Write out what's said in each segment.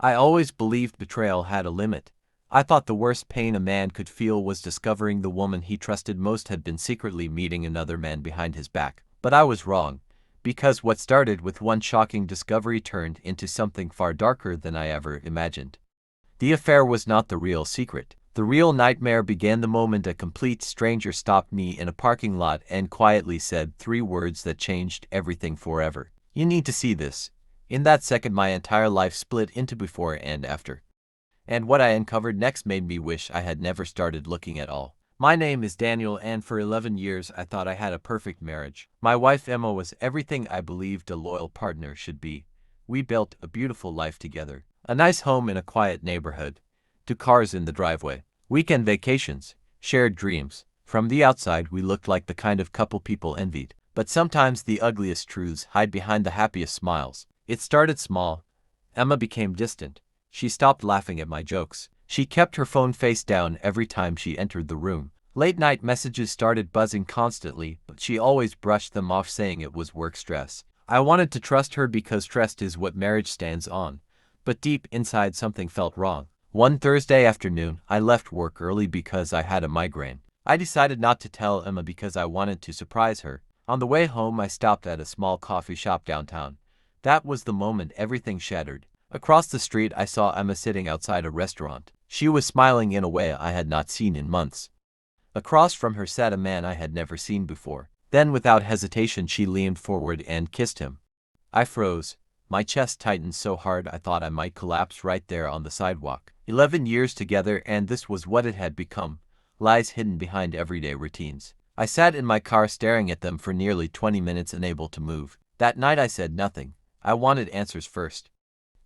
I always believed betrayal had a limit. I thought the worst pain a man could feel was discovering the woman he trusted most had been secretly meeting another man behind his back. But I was wrong, because what started with one shocking discovery turned into something far darker than I ever imagined. The affair was not the real secret. The real nightmare began the moment a complete stranger stopped me in a parking lot and quietly said 3 words that changed everything forever. "You need to see this." In that second, my entire life split into before and after. And what I uncovered next made me wish I had never started looking at all. My name is Daniel, and for 11 years I thought I had a perfect marriage. My wife Emma was everything I believed a loyal partner should be. We built a beautiful life together. A nice home in a quiet neighborhood. 2 cars in the driveway. Weekend vacations. Shared dreams. From the outside we looked like the kind of couple people envied. But sometimes the ugliest truths hide behind the happiest smiles. It started small. Emma became distant. She stopped laughing at my jokes. She kept her phone face down every time she entered the room. Late-night messages started buzzing constantly, but she always brushed them off, saying it was work stress. I wanted to trust her because trust is what marriage stands on. But deep inside something felt wrong. One Thursday afternoon, I left work early because I had a migraine. I decided not to tell Emma because I wanted to surprise her. On the way home, I stopped at a small coffee shop downtown. That was the moment everything shattered. Across the street, I saw Emma sitting outside a restaurant. She was smiling in a way I had not seen in months. Across from her sat a man I had never seen before. Then, without hesitation, she leaned forward and kissed him. I froze. My chest tightened so hard I thought I might collapse right there on the sidewalk. 11 years together, and this was what it had become. Lies hidden behind everyday routines. I sat in my car staring at them for nearly 20 minutes, unable to move. That night I said nothing. I wanted answers first.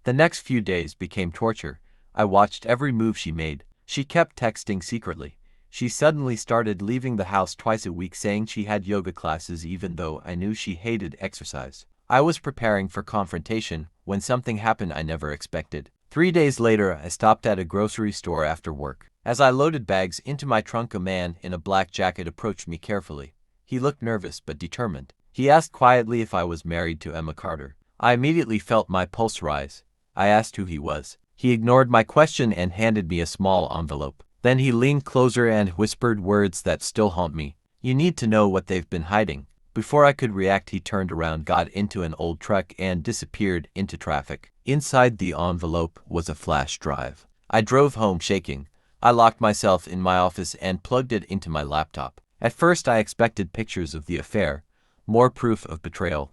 The next few days became torture. I watched every move she made. She kept texting secretly. She suddenly started leaving the house twice a week, saying she had yoga classes even though I knew she hated exercise. I was preparing for confrontation when something happened I never expected. 3 days later, I stopped at a grocery store after work. As I loaded bags into my trunk, a man in a black jacket approached me carefully. He looked nervous but determined. He asked quietly if I was married to Emma Carter. I immediately felt my pulse rise. I asked who he was. He ignored my question and handed me a small envelope. Then he leaned closer and whispered words that still haunt me. "You need to know what they've been hiding." Before I could react, he turned around, got into an old truck, and disappeared into traffic. Inside the envelope was a flash drive. I drove home shaking. I locked myself in my office and plugged it into my laptop. At first I expected pictures of the affair, more proof of betrayal.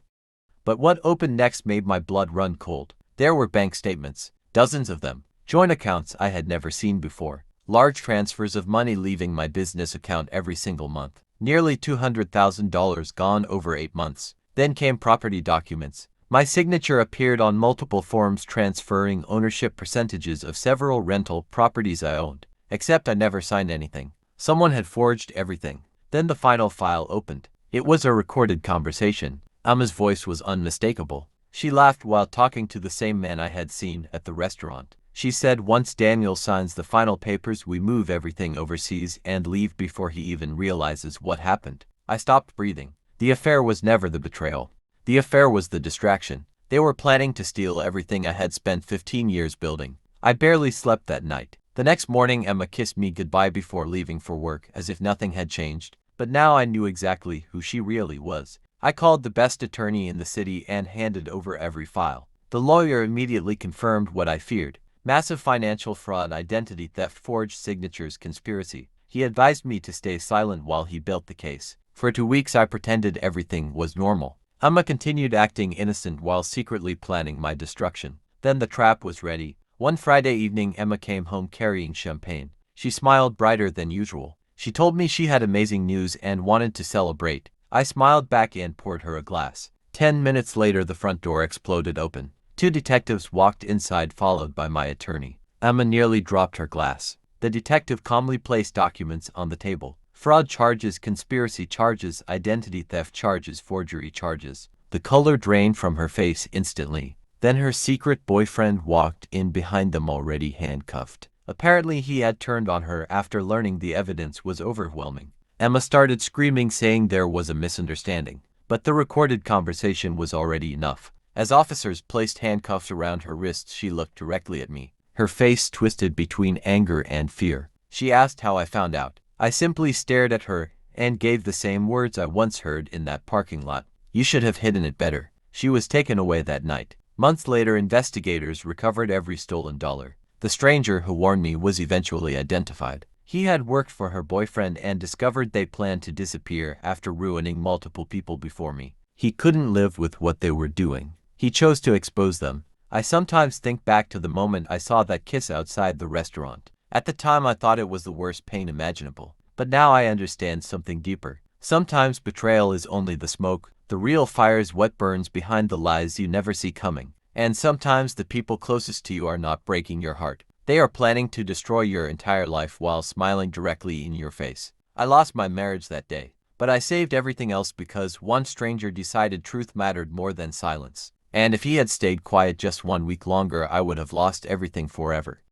But what opened next made my blood run cold. There were bank statements, dozens of them, joint accounts I had never seen before, large transfers of money leaving my business account every single month, nearly $200,000 gone over 8 months. Then came property documents. My signature appeared on multiple forms transferring ownership percentages of several rental properties I owned, except I never signed anything. Someone had forged everything. Then the final file opened. It was a recorded conversation. Emma's voice was unmistakable. She laughed while talking to the same man I had seen at the restaurant. She said, "Once Daniel signs the final papers, we move everything overseas and leave before he even realizes what happened." I stopped breathing. The affair was never the betrayal. The affair was the distraction. They were planning to steal everything I had spent 15 years building. I barely slept that night. The next morning, Emma kissed me goodbye before leaving for work, as if nothing had changed. But now I knew exactly who she really was. I called the best attorney in the city and handed over every file. The lawyer immediately confirmed what I feared. Massive financial fraud, identity theft, forged signatures, conspiracy. He advised me to stay silent while he built the case. For 2 weeks I pretended everything was normal. Emma continued acting innocent while secretly planning my destruction. Then the trap was ready. One Friday evening, Emma came home carrying champagne. She smiled brighter than usual. She told me she had amazing news and wanted to celebrate. I smiled back and poured her a glass. 10 minutes later, the front door exploded open. 2 detectives walked inside, followed by my attorney. Emma nearly dropped her glass. The detective calmly placed documents on the table. Fraud charges, conspiracy charges, identity theft charges, forgery charges. The color drained from her face instantly. Then her secret boyfriend walked in behind them, already handcuffed. Apparently he had turned on her after learning the evidence was overwhelming. Emma started screaming, saying there was a misunderstanding. But the recorded conversation was already enough. As officers placed handcuffs around her wrists, she looked directly at me, her face twisted between anger and fear. She asked how I found out. I simply stared at her and gave the same words I once heard in that parking lot. You should have hidden it better. She was taken away that night. Months later, investigators recovered every stolen dollar. The stranger who warned me was eventually identified. He had worked for her boyfriend and discovered they planned to disappear after ruining multiple people before me. He couldn't live with what they were doing. He chose to expose them. I sometimes think back to the moment I saw that kiss outside the restaurant. At the time I thought it was the worst pain imaginable. But now I understand something deeper. Sometimes betrayal is only the smoke. The real fire is what burns behind the lies you never see coming. And sometimes the people closest to you are not breaking your heart. They are planning to destroy your entire life while smiling directly in your face. I lost my marriage that day, but I saved everything else because one stranger decided truth mattered more than silence. And if he had stayed quiet just 1 week longer, I would have lost everything forever.